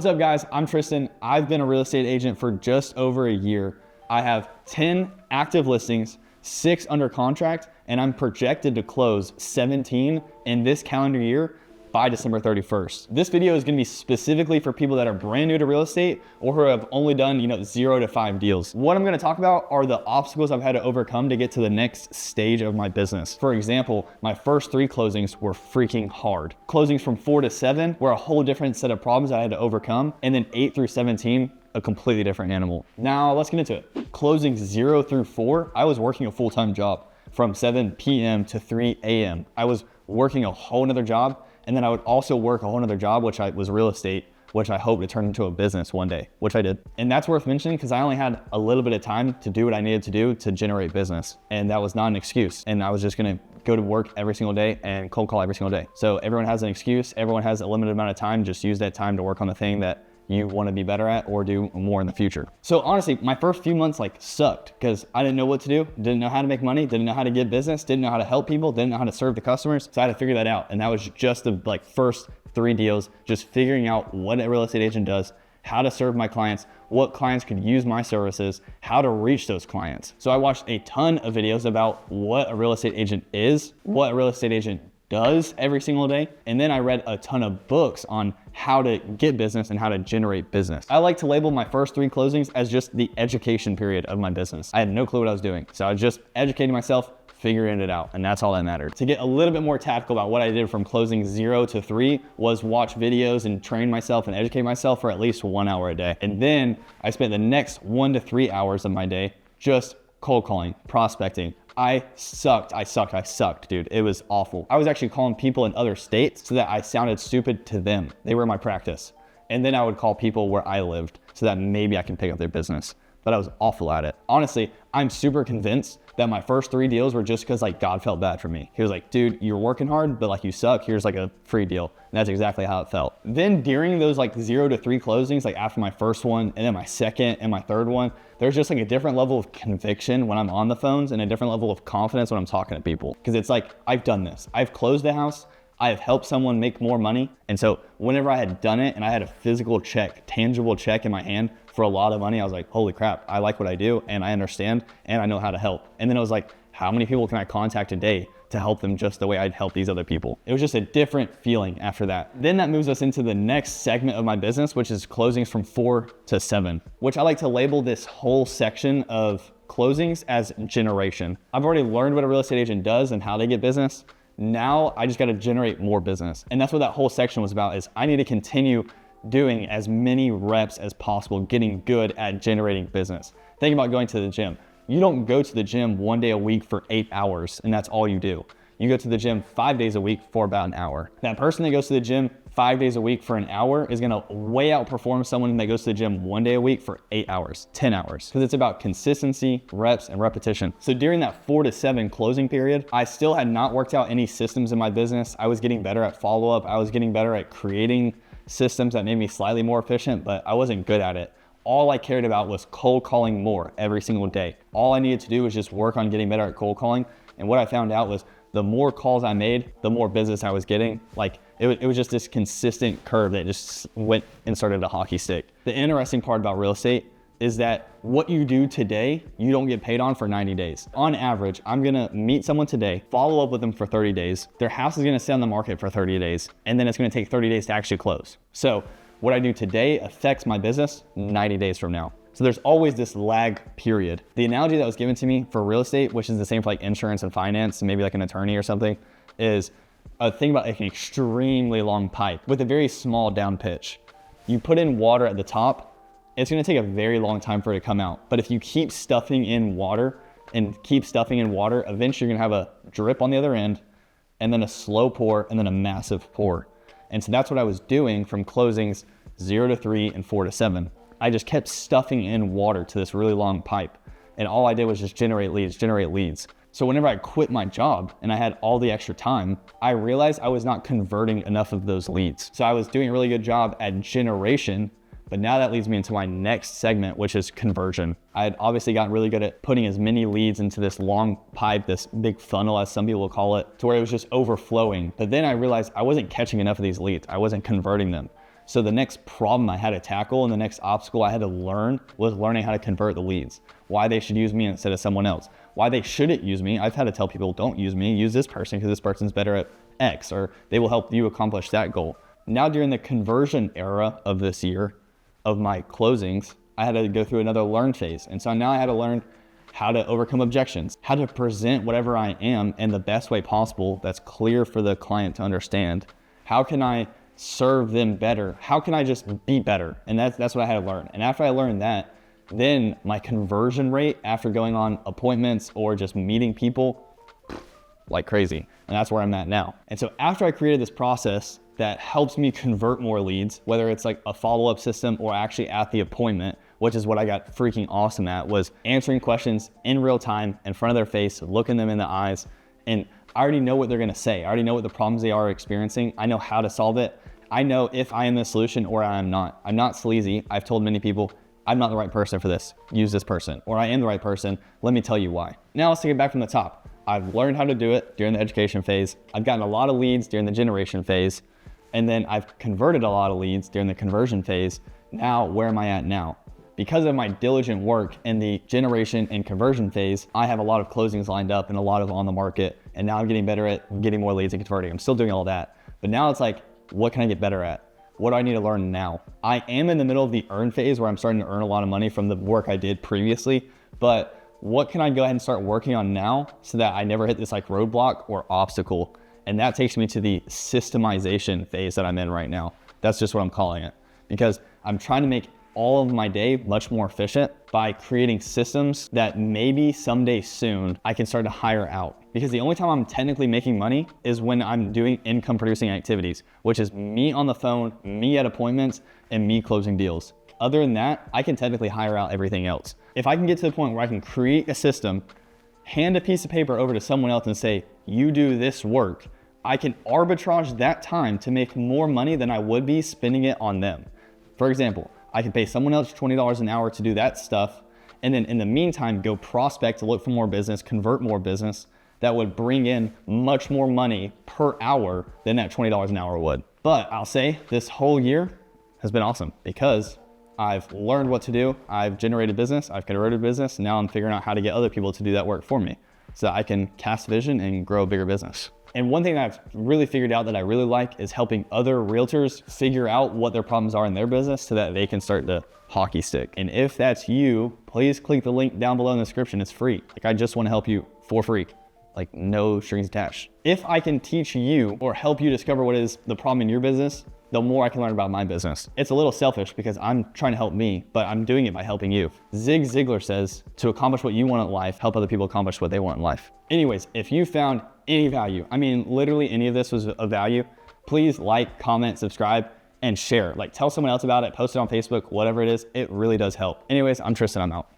What's up guys, I'm Tristan. I've been a real estate agent for just over a year. I have 10 active listings, 6 under contract, and I'm projected to close 17 in this calendar year by December 31st. This video is gonna be specifically for people that are brand new to real estate or who have only done 0 to 5 deals. What I'm gonna talk about are the obstacles I've had to overcome to get to the next stage of my business. For example, my first 3 closings were freaking hard. Closings from 4 to 7 were a whole different set of problems I had to overcome. And then 8 through 17, a completely different animal. Now let's get into it. Closings 0 through 4, I was working a full-time job from 7 p.m. to 3 a.m. I was working a whole nother job. And then I would also work a whole nother job, which was real estate, which I hope to turn into a business one day, which I did. And that's worth mentioning because I only had a little bit of time to do what I needed to do to generate business. And that was not an excuse. And I was just gonna go to work every single day and cold call every single day. So everyone has an excuse. Everyone has a limited amount of time. Just use that time to work on the thing that you want to be better at or do more in the future. So honestly, my first few months sucked because I didn't know what to do, didn't know how to make money, didn't know how to get business, didn't know how to help people, didn't know how to serve the customers. So I had to figure that out. And that was just the first 3 deals, just figuring out what a real estate agent does, how to serve my clients, what clients could use my services, how to reach those clients. So I watched a ton of videos about what a real estate agent is, what a real estate agent does every single day. And then I read a ton of books on how to get business and how to generate business. I like to label my first 3 closings as just the education period of my business. I had no clue what I was doing. So I was just educating myself, figuring it out, and that's all that mattered. To get a little bit more tactical about what I did from closing 0 to 3 was watch videos and train myself and educate myself for at least 1 hour a day. And then I spent the next 1 to 3 hours of my day just cold calling, prospecting. I sucked, dude. It was awful. I was actually calling people in other states so that I sounded stupid to them. They were my practice. And then I would call people where I lived so that maybe I can pick up their business. But I was awful at it. Honestly, I'm super convinced that my first 3 deals were just because God felt bad for me. He was like, dude, you're working hard, but you suck. Here's a free deal. And that's exactly how it felt. Then during those 0 to 3 closings, after my first one and then my second and my third one, there's just a different level of conviction when I'm on the phones and a different level of confidence when I'm talking to people. Because it's I've done this. I've closed a house. I have helped someone make more money. And so whenever I had done it and I had a physical check, tangible check in my hand for a lot of money, I was like, holy crap, I like what I do and I understand and I know how to help. And then it was how many people can I contact a day to help them just the way I'd help these other people? It was just a different feeling after that. Then that moves us into the next segment of my business, which is closings from 4 to 7, which I like to label this whole section of closings as generation. I've already learned what a real estate agent does and how they get business. Now I just got to generate more business. And that's what that whole section was about, is I need to continue doing as many reps as possible, getting good at generating business. Think about going to the gym. You don't go to the gym 1 day a week for 8 hours and that's all you do. You go to the gym 5 days a week for about an hour. That person that goes to the gym 5 days a week for an hour is gonna way outperform someone that goes to the gym 1 day a week for 8 hours, 10 hours. Because it's about consistency, reps, and repetition. So during that 4 to 7 closing period, I still had not worked out any systems in my business. I was getting better at follow-up. I was getting better at creating systems that made me slightly more efficient, but I wasn't good at it. All I cared about was cold calling more every single day. All I needed to do was just work on getting better at cold calling. And what I found out was the more calls I made, the more business I was getting. It was just this consistent curve that just went and started a hockey stick. The interesting part about real estate is that what you do today, you don't get paid on for 90 days. On average, I'm gonna meet someone today, follow up with them for 30 days. Their house is gonna sit on the market for 30 days, and then it's gonna take 30 days to actually close. So what I do today affects my business 90 days from now. So there's always this lag period. The analogy that was given to me for real estate, which is the same for insurance and finance, and maybe an attorney or something, is a thing about an extremely long pipe with a very small down pitch. You put in water at the top, it's gonna take a very long time for it to come out. But if you keep stuffing in water and keep stuffing in water, eventually you're gonna have a drip on the other end, and then a slow pour, and then a massive pour. And so that's what I was doing from closings 0 to 3 and 4 to 7. I just kept stuffing in water to this really long pipe. And all I did was just generate leads. So whenever I quit my job and I had all the extra time, I realized I was not converting enough of those leads. So I was doing a really good job at generation, but now that leads me into my next segment, which is conversion. I had obviously gotten really good at putting as many leads into this long pipe, this big funnel, as some people will call it, to where it was just overflowing. But then I realized I wasn't catching enough of these leads. I wasn't converting them. So the next problem I had to tackle and the next obstacle I had to learn was learning how to convert the leads, why they should use me instead of someone else, why they shouldn't use me. I've had to tell people, don't use me, use this person because this person's better at X, or they will help you accomplish that goal. Now during the conversion era of this year of my closings, I had to go through another learn phase. And so now I had to learn how to overcome objections, how to present whatever I am in the best way possible that's clear for the client to understand. How can I serve them better? How can I just be better? And that's what I had to learn. And after I learned that, then my conversion rate after going on appointments or just meeting people, like crazy. And that's where I'm at now. And so after I created this process that helps me convert more leads, whether it's like a follow-up system or actually at the appointment, which is what I got freaking awesome at, was answering questions in real time in front of their face, looking them in the eyes. And I already know what they're gonna say. I already know what the problems they are experiencing. I know how to solve it. I know if I am the solution or I am not. I'm not sleazy. I've told many people, I'm not the right person for this. Use this person. Or I am the right person. Let me tell you why. Now let's take it back from the top. I've learned how to do it during the education phase. I've gotten a lot of leads during the generation phase. And then I've converted a lot of leads during the conversion phase. Now, where am I at now? Because of my diligent work in the generation and conversion phase, I have a lot of closings lined up and a lot of on the market. And now I'm getting better at getting more leads and converting. I'm still doing all that. But now it's like, what can I get better at? What do I need to learn now? I am in the middle of the earn phase where I'm starting to earn a lot of money from the work I did previously. But what can I go ahead and start working on now so that I never hit this like roadblock or obstacle? And that takes me to the systemization phase that I'm in right now. That's just what I'm calling it, because I'm trying to make all of my day much more efficient by creating systems that maybe someday soon I can start to hire out. Because the only time I'm technically making money is when I'm doing income producing activities, which is me on the phone, me at appointments, and me closing deals. Other than that, I can technically hire out everything else. If I can get to the point where I can create a system, hand a piece of paper over to someone else and say, you do this work, I can arbitrage that time to make more money than I would be spending it on them. For example, I could pay someone else $20 an hour to do that stuff, and then in the meantime, go prospect to look for more business, convert more business that would bring in much more money per hour than that $20 an hour would. But I'll say this whole year has been awesome because I've learned what to do. I've generated business, I've converted business. Now I'm figuring out how to get other people to do that work for me so that I can cast vision and grow a bigger business. And one thing that I've really figured out that I really like is helping other realtors figure out what their problems are in their business so that they can start to hockey stick. And if that's you, please click the link down below in the description. It's free. Like, I just want to help you for free. Like, no strings attached. If I can teach you or help you discover what is the problem in your business, the more I can learn about my business. It's a little selfish because I'm trying to help me, but I'm doing it by helping you. Zig Ziglar says, to accomplish what you want in life, help other people accomplish what they want in life. Anyways, if you found any value, I mean, literally any of this was of value, please like, comment, subscribe, and share. Like, tell someone else about it, post it on Facebook, whatever it is. It really does help. Anyways, I'm Tristan, I'm out.